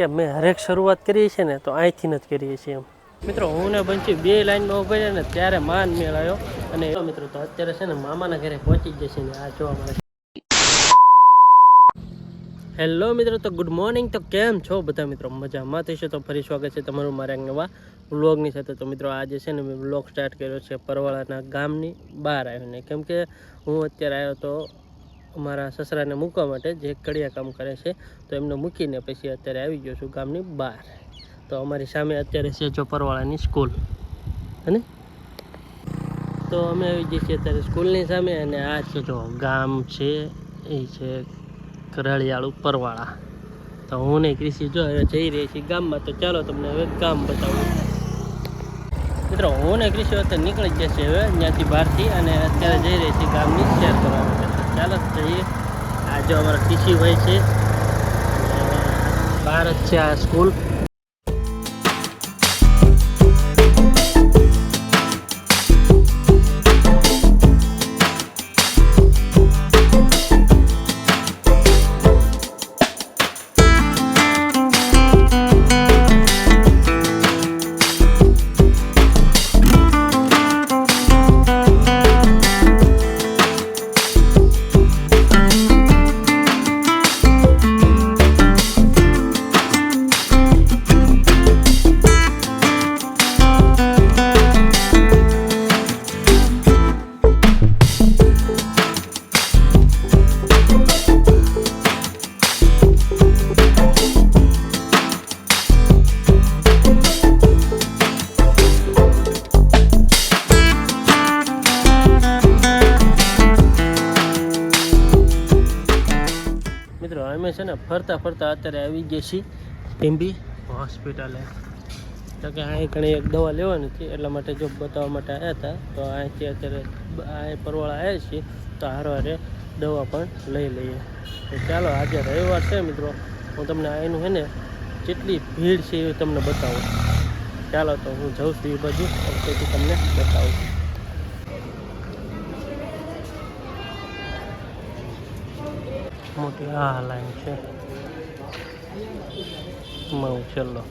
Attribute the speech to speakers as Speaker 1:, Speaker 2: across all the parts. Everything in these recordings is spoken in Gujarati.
Speaker 1: કે મેં હરેક શરૂઆત કરી છે ને તો અહીંથી જ કરીએ છીએ એમ મિત્રો હું ને બંચી બે લાઈનમાં ઉભા રહ્યા ને ત્યારે માન મેળ આવ્યો અને મિત્રો તો અત્યારે છે ને મામાના ઘરે પહોંચી જશે ને આ જોવા મળે. હેલો મિત્રો, તો ગુડ મોર્નિંગ. તો કેમ છો બધા મિત્રો? મજામાં થશે તો ફરી સ્વાગત છે તમારું મારા એક નવા વ્લોગની સાથે. તો મિત્રો આજે છે ને મેં વ્લોગ સ્ટાર્ટ કર્યો છે પરવાળાના ગામની બહાર આવીને, કેમ કે હું અત્યારે આવ્યો તો મારા સસરાને મૂકવા માટે, જે કડિયા કામ કરે છે, તો એમને મૂકીને પછી અત્યારે આવી ગયો છું ગામની બહાર. તો અમારી સામે અત્યારે છે જો પરવાળાની સ્કૂલ, અને તો અમે આવી જઈએ છીએ અત્યારે સ્કૂલની સામે. અને આ છે જો ગામ છે, એ છે કરળિયાળું પરવાળા. તો હું ને ક્રિશી જો હવે જઈ રહી છીએ ગામમાં. તો ચાલો તમને હવે ગામ બતાવું. મિત્રો હું ને ક્રિશી અત્યારે નીકળી જશે હવે ત્યાંથી બહારથી, અને અત્યારે જઈ રહી છીએ ગામની શેર કરવા માટે. ચાલો જઈએ. આ જો અમારા ક્રિશીભાઈ છે, બહાર જ છે આ સ્કૂલ. મિત્રો અમે છે ને ફરતા ફરતા અત્યારે આવી ગયા છીએ ટીમ્બી હોસ્પિટલે. તો કે અહીં ઘણી એક દવા લેવાની હતી, એટલા માટે જો બતાવવા માટે આવ્યા હતા. તો અહીંથી અત્યારે અહીં પરવાળા આવ્યા છીએ, તો હારે દવા પણ લઈ લઈએ. તો ચાલો, આજે રવિવાર છે મિત્રો, હું તમને અહીંનું છે ને જેટલી ભીડ છે એ તમને બતાવું. ચાલો તો હું જઉં છું એ બાજુ, તેથી તમને બતાવું. મોટી આ લાઈન છે, ચલો.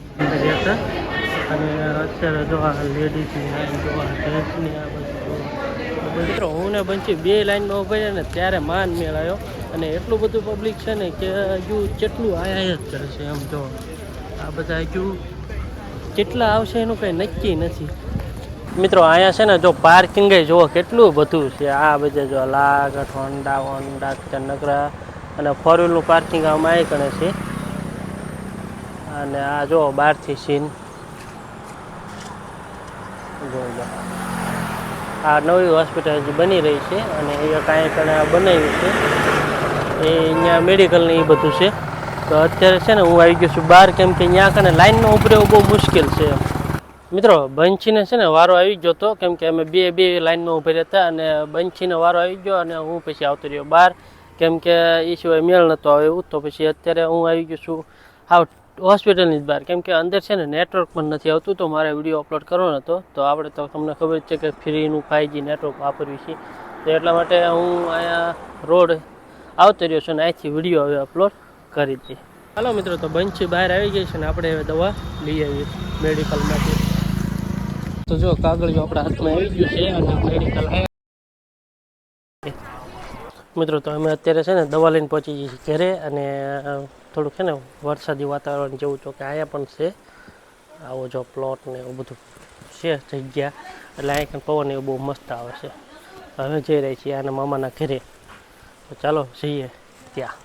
Speaker 1: અને અત્યારે જો આ લેડીઝની લાઈન, જો આ જેન્ટ્સની આ બધું. મિત્રો હું ને બંચી બે લાઈનમાં ઉભા રહ્યા ને ત્યારે માન મેળ આવ્યો. અને એટલું બધું પબ્લિક છે ને કે હજુ જેટલું આયા જ કરે છે એમ. જો આ બધા હજુ કેટલા આવશે એનું કંઈ નક્કી નથી. મિત્રો અહીંયા છે ને જો પાર્કિંગ જુઓ કેટલું બધું છે. આ બધે જો લાગઠ, હોન્ડા નકરા, અને ફોર વ્હીલનું પાર્કિંગ આમાં આવી ગણે છે. અને આ જો બહારથી સીન જોઈ, આ નવી હોસ્પિટલ હજી બની રહી છે, અને એ કાંઈ કણે બનાવ્યું છે એ અહીંયા મેડિકલને એ બધું છે. તો અત્યારે છે ને હું આવી ગયો છું બહાર, કેમ કે અહીંયા કણે લાઈનમાં ઉભું રહેવું બહુ મુશ્કેલ છે. મિત્રો બંચીને છે ને વારો આવી ગયો હતો, કેમ કે અમે બે લાઈનમાં ઉભા રહેતા, અને બંચીને વારો આવી ગયો અને હું પછી આવતો રહ્યો બહાર, કેમ કે એ સિવાય મેળ નહોતો આવે એવું. તો પછી અત્યારે હું આવી ગયો છું હાવ હોસ્પિટલની જ બહાર, કેમ કે અંદર છે ને નેટવર્ક પણ નથી આવતું. તો મારે વિડીયો અપલોડ કરવાનો હતો, તો આપણે તો તમને ખબર જ છે કે ફ્રીનું 5G નેટવર્ક વાપરવી છે. તો એટલા માટે હું અહીંયા રોડ આવતો રહ્યો છું, અને અહીંથી વિડીયો હવે અપલોડ કરી દઈએ. ચાલો મિત્રો, તો બંચી બહાર આવી ગઈ છે ને આપણે હવે દવા લઈ આવીએ મેડિકલમાંથી. તો જો કાગળિયો આપણા હાથમાં આવી ગયું છે, અને મેડિકલ મિત્રો તો અમે અત્યારે છે ને દવા લઈને પહોંચી જઈએ છીએ ઘરે. અને થોડુંક છે ને વરસાદી વાતાવરણ જેવું તો કે અહીંયા પણ છે આવો જો પ્લોટ ને એવું બધું છે જગ્યા, એટલે અહીંયા પવન એવું બહુ મસ્ત આવે છે. હવે જઈ રહી છીએ આના મામાના ઘરે. તો ચાલો જઈએ ત્યાં.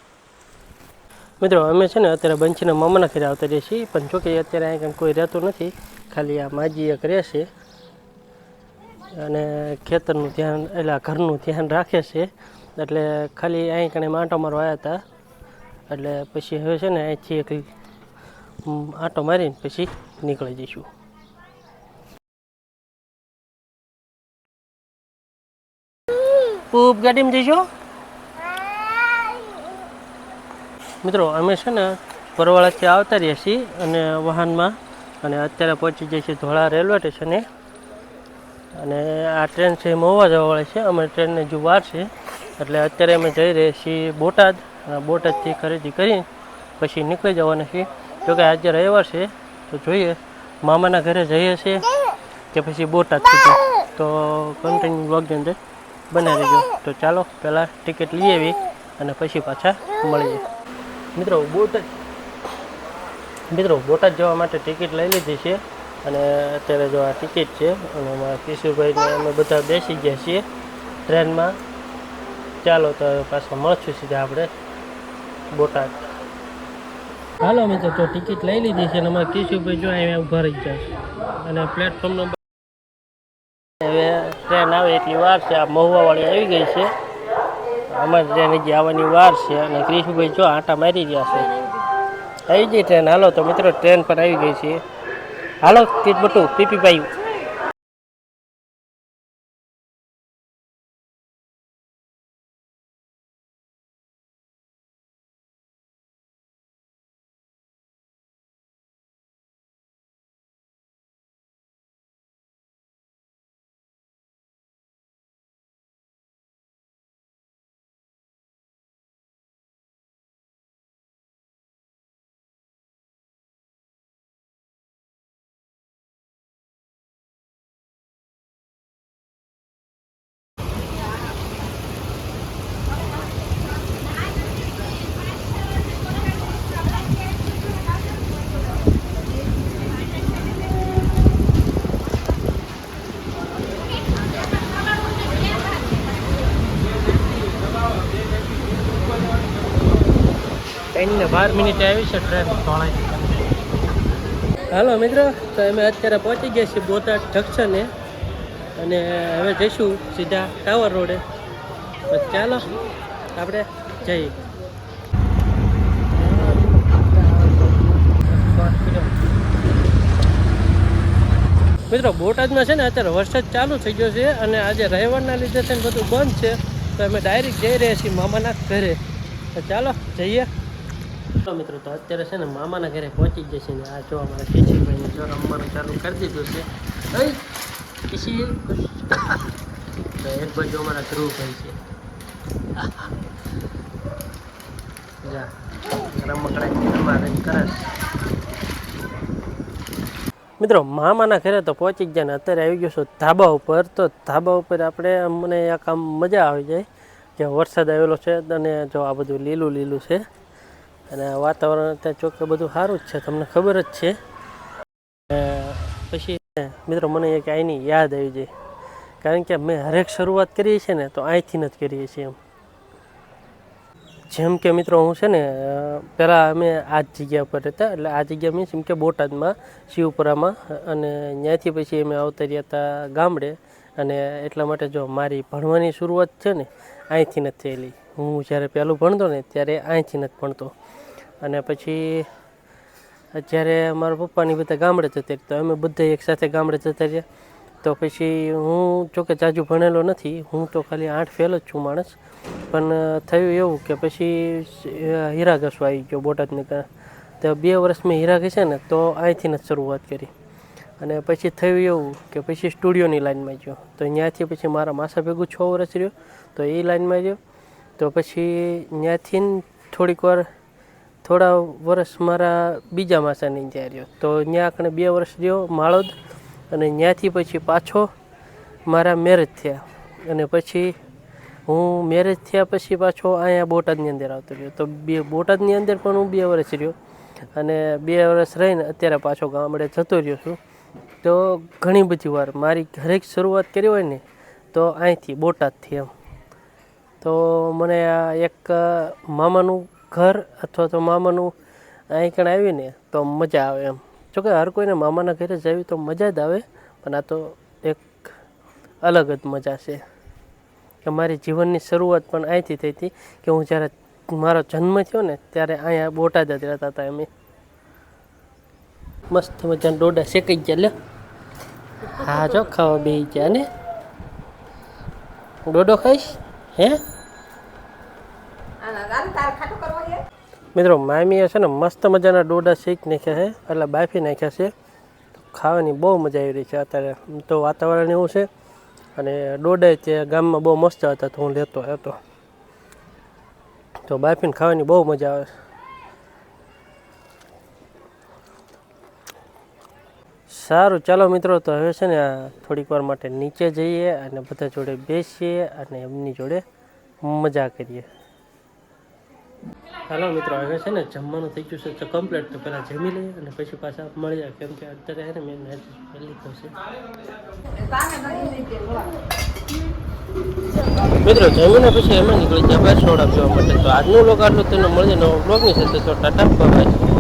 Speaker 1: મિત્રો અમે છે ને અત્યારે બંચીના મામાના ઘરે આવતા રહીએ છીએ, પણ જોકે અત્યારે અહીંયા કોઈ રહેતું નથી, ખાલી આ માજી એક રહે છે, અને ખેતરનું ધ્યાન એટલે ઘરનું ધ્યાન રાખે છે. એટલે ખાલી અહીં કણે આંટો મારવા આવ્યા હતા, એટલે પછી હવે છે ને અહીંથી એક આંટો મારીને પછી નીકળી જઈશું. પૂપ ગાડીમાં જઈશું. મિત્રો અમે છે ને પરવાળાથી આવતા રહીએ છીએ અને વાહનમાં, અને અત્યારે પહોંચી જઈએ છીએ ધોળા રેલવે સ્ટેશને. અને આ ટ્રેન છે મહુવા જવાવાળી છે. અમે ટ્રેનને જો વાર છે, એટલે અત્યારે અમે જઈ રહ્યા છીએ બોટાદ. બોટાદથી ખરીદી કરી પછી નીકળી જવાના છીએ જોકે આજે રવિવાર છે તો જોઈએ મામાના ઘરે જઈએ છીએ કે પછી બોટાદ સુધી, તો કન્ટિન્યુ બ્લોગની અંદર બના રહેજો. તો ચાલો પહેલાં ટિકિટ લઈ આવી અને પછી પાછા મળીએ. મિત્રો બોટાદ જવા માટે ટિકિટ લઈ લીધી છે અને અત્યારે જો આ ટિકિટ છે અને અમારા કિશોરભાઈને અમે બધા બેસી ગયા છીએ ટ્રેનમાં. ચાલો તો પાછા મળશું સીધા આપણે બોટાદ. હાલો મિત્રો, તો ટિકિટ લઈ લીધી છે અને અમારા કિશોરભાઈ જો અહીંયા ઊભા રહી જાય અને પ્લેટફોર્મ નંબર હવે ટ્રેન આવે એટલી વાર છે. આ મહુવાવાળી આવી ગઈ છે, અમારી ટ્રેન હજી આવવાની વાર છે અને ક્રિશુભાઈ જો આંટા મારી રહ્યા છે. આવી ગઈ ટ્રેન. હાલો તો મિત્રો ટ્રેન પર આવી ગઈ છે. હાલો કીટ બટુ પીપી ભાઈ. ને 12 મિનિટે આવી છે ટ્રેન તોળાઈ. હાલો મિત્રો, તો અમે અત્યારે પહોંચી ગયા છીએ બોટાદ જંકશને અને હવે જઈશું સીધા ટાવર રોડે. તો ચાલો આપણે જઈએ. મિત્રો બોટાદમાં છે ને અત્યારે વરસાદ ચાલુ થઈ ગયો છે અને આજે રવિવારના લીધે છે ને બધું બંધ છે, તો અમે ડાયરેક્ટ જઈ રહ્યા છીએ મામાના ઘરે. તો ચાલો જઈએ. મિત્રો, તો અત્યારે છે ને મામાના ઘરે પહોંચી જશે ને આ જો અમારા કિશોરભાઈને જો રમવાનું ચાલુ કરી દીધું છે. કિશી તો એક બાજુ અમારા ધ્રુવભાઈ છે. જા રમકડા રમાડે કરે. મિત્રો મામાના ઘરે તો પહોંચી ગયા ને અત્યારે આવી ગયો છું ધાબા ઉપર. તો ધાબા ઉપર આપણે મને એક આમ મજા આવી જાય કે વરસાદ આવેલો છે અને જો આ બધું લીલું લીલું છે અને વાતાવરણ અત્યારે ચોખ્ખે બધું સારું જ છે, તમને ખબર જ છે. પછી મિત્રો મને એક અહીંની યાદ આવી જાય, કારણ કે મેં હરેક શરૂઆત કરીએ છીએ ને તો અહીંથી જ કરીએ છીએ. જેમ કે મિત્રો હું છે ને પહેલાં અમે આ જ જગ્યા પર હતા, એટલે આ જગ્યા મીન્સ એમ કે બોટાદમાં શિવપુરામાં, અને ત્યાંથી પછી અમે આવતા રહ્યા હતા ગામડે. અને એટલા માટે જો મારી ભણવાની શરૂઆત છે ને અહીંથી નથી થયેલી. હું જ્યારે પહેલું ભણતો ને ત્યારે અહીંથી નથી ભણતો. અને પછી જ્યારે મારા પપ્પાની બધા ગામડે જતા રહ્યા તો અમે બધા એકસાથે ગામડે જતા રહ્યા. તો પછી હું જોકે જાજુ ભણેલો નથી, હું તો ખાલી 8 ફેલ જ છું માણસ. પણ થયું એવું કે પછી હીરા ઘસવા આવી ગયો બોટાદની ત્યાં. તો 2 વર્ષ મેં હીરા ઘસ્યા ને તો અહીંથી જ શરૂઆત કરી. અને પછી થયું એવું કે પછી સ્ટુડિયોની લાઈનમાં ગયો, તો ત્યાંથી પછી મારા માસા ભેગું 6 વર્ષ રહ્યો, તો એ લાઈનમાં ગયો. તો પછી ત્યાંથી થોડા વર્ષ મારા બીજા માસાની ત્યાં રહ્યો, તો ત્યાં આખણે 2 વર્ષ રહ્યો માળોદ. અને ત્યાંથી પછી પાછો મારા મેરેજ થયા અને પછી હું મેરેજ થયા પછી પાછો અહીંયા બોટાદની અંદર આવતો રહ્યો. તો બોટાદની અંદર પણ હું 2 વર્ષ રહ્યો અને 2 વર્ષ રહીને અત્યારે પાછો ગામડે જતો રહ્યો છું. તો ઘણી બધી વાર મારી હરેક શરૂઆત કરી હોય ને તો અહીંથી બોટાદથી એમ. તો મને આ એક મામાનું ઘર અથવા તો મામાનું અહીં કણ આવીને તો મજા આવે એમ. જોકે હર કોઈને મામાના ઘરે જવી તો મજા જ આવે, પણ આ તો એક અલગ જ મજા છે કે મારી જીવનની શરૂઆત પણ અહીંથી થઈ હતી. કે હું જ્યારે મારો જન્મ થયો ને ત્યારે અહીંયા બોટાદ જ રહેતા હતા અમે. મસ્ત મજાના ડોડા શેકાઈ ગયા. લે હા જો ખાવા બેસી ગયા ને. ડોડો ખાઈશ હે મિત્રો? મામીએ છે ને મસ્ત મજાના ડોડા શેકી નાખ્યા છે, એટલે બાફી નાખ્યા છે. ખાવાની બહુ મજા આવી રહી છે અત્યારે. તો વાતાવરણ એવું છે અને ડોડા તે ગામમાં બહુ મસ્ત હતા તો હું લેતો હતો. તો બાફીને ખાવાની બહુ મજા આવે. સારું ચાલો મિત્રો, તો હવે છે ને થોડીક વાર માટે નીચે જઈએ અને બધા જોડે બેસીએ અને એમની જોડે મજા કરીએ. હાલો મિત્રો, હવે છે ને જમવાનું થઈ ગયું છે કમ્પ્લીટ, તો પહેલાં જમી લઈએ અને પછી પાછા મળીએ, કેમ કે અત્યારે છે ને મેં મેચ લીધો છે. મિત્રો જમીને પછી એમાં નીકળી ગયા બહાર સોડા પીવા માટે. તો આજનું લોક આટલું તેને મળીએ નવો બ્લોગની સાથે. તો ટાટા બાય.